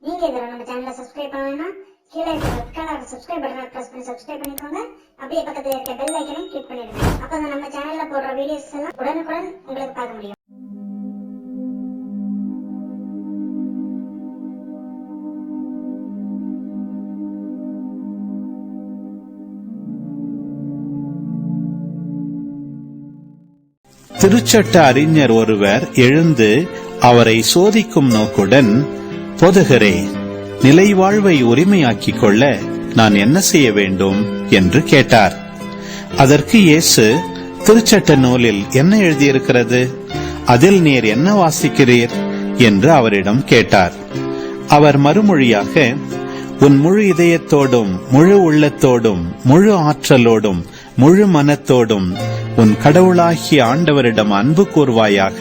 நீங்க இதர நம்ம சேனலை சப்ஸ்கிரைப் பண்ணலைன்னா கீழே இருக்க ரெட் கலர் சப்ஸ்கிரைப் பட்டனை பிரஸ் பண்ணி சப்ஸ்கிரைப் பண்ணிக்கோங்க. அப்படியே பக்கத்துல இருக்க பெல் ஐக்கனையும் கிளிக் பண்ணிடுங்க. அப்பதான் நம்ம சேனல்ல போடுற வீடியோஸ் எல்லாம் உடனுக்குடன் உங்களுக்கு பார்க்க முடியும். திருச்சட்ட அறிஞர் ஒருவர் எழுந்து அவரை சோதிக்கும் நோக்குடன், போதகரே, நிலை வாழ்வை உரிமையாக்கிக் கொள்ள நான் என்ன செய்ய வேண்டும் என்று கேட்டார். அதற்கு இயேசு, திருச்சட்ட நூலில் என்ன எழுதியிருக்கிறது? அதில் நீர் என்ன வாசிக்கிறீர் என்று அவரிடம் கேட்டார். அவர் மறுமொழியாக, உன் முழு இதயத்தோடும் முழு உள்ளத்தோடும் முழு ஆற்றலோடும் முழு மனத்தோடும் உன் கடவுளாகிய ஆண்டவரிடம் அன்பு கூர்வாயாக.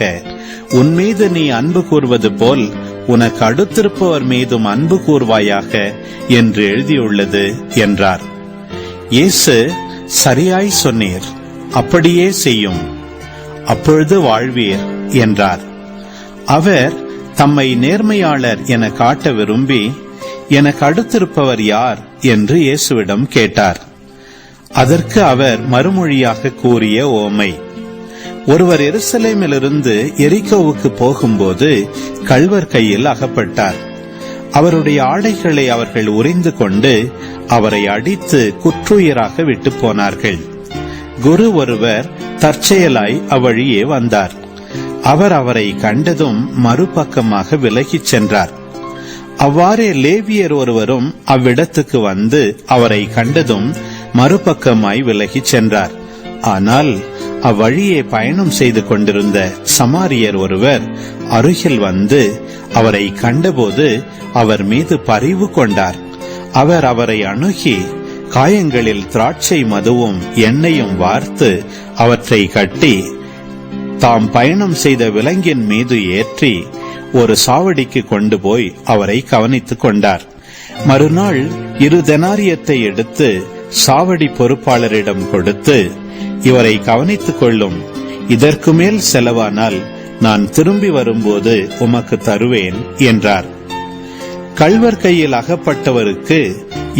உன் மீது நீ அன்பு கூர்வது போல் உனக்கு அடுத்திருப்பவர் மீதும் அன்பு கூர்வாயாக என்று எழுதியுள்ளது என்றார். இயேசு, சரியாய் சொன்னீர், அப்படியே செய்யும், அப்பொழுது வாழ்வீர் என்றார். அவர் தம்மை நேர்மையாளர் என காட்ட விரும்பி, எனக்கு அடுத்திருப்பவர் யார் என்று இயேசுவிடம் கேட்டார். அதற்கு அவர் மறுமொழியாக கூறிய ஓமை, ஒருவர் எருசலேமிலிருந்து எரிகோவுக்கு போகும்போது கள்வர் கையில் அகப்பட்டார். அவருடைய ஆடைகளை அவர்கள் உரிந்து கொண்டு அவரை அடித்து குற்றுயிராக விட்டு போனார்கள். குரு ஒருவர் தற்செயலாய் அவ்வழியே வந்தார். அவர் அவரை கண்டதும் மறுபக்கமாக விலகிச் சென்றார். அவ்வாறே லேவியர் ஒருவரும் அவ்விடத்துக்கு வந்து அவரை கண்டதும் மறுபக்கமாய் விலகிச் சென்றார். ஆனால் அவ்வழியே பயணம் செய்து கொண்டிருந்த சமாரியர் ஒருவர் அருகில் வந்து அவரை கண்டபோது அவர் மீது பரிவு கொண்டார். அவர் அவரை அணுகி காயங்களில் திராட்சை மதுவும் எண்ணெயும் வார்த்து அவற்றை கட்டி தாம் பயணம் செய்த விலங்கின் மீது ஏற்றி ஒரு சாவடிக்கு கொண்டு போய் அவரை கவனித்துக் கொண்டார். மறுநாள் 2 தெனாரியத்தை எடுத்து சாவடி பொறுப்பாளரிடம் கொடுத்து, இவரை கவனித்துக் கொள்ளும், இதற்கு மேல் செலவானால் நான் திரும்பி வரும்போது உமக்கு தருவேன் என்றார். கள்வர் கையில் அகப்பட்டவருக்கு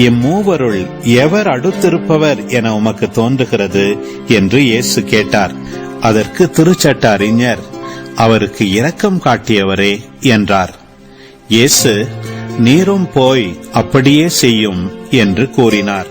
இம்மூவருள் எவர் அடுத்திருப்பவர் என உமக்கு தோன்றுகிறது என்று இயேசு கேட்டார். அதற்கு திருச்சட்ட அறிஞர், அவருக்கு இரக்கம் காட்டியவரே என்றார். இயேசு, நீரும் போய் அப்படியே செய்யும் என்று கூறினார்.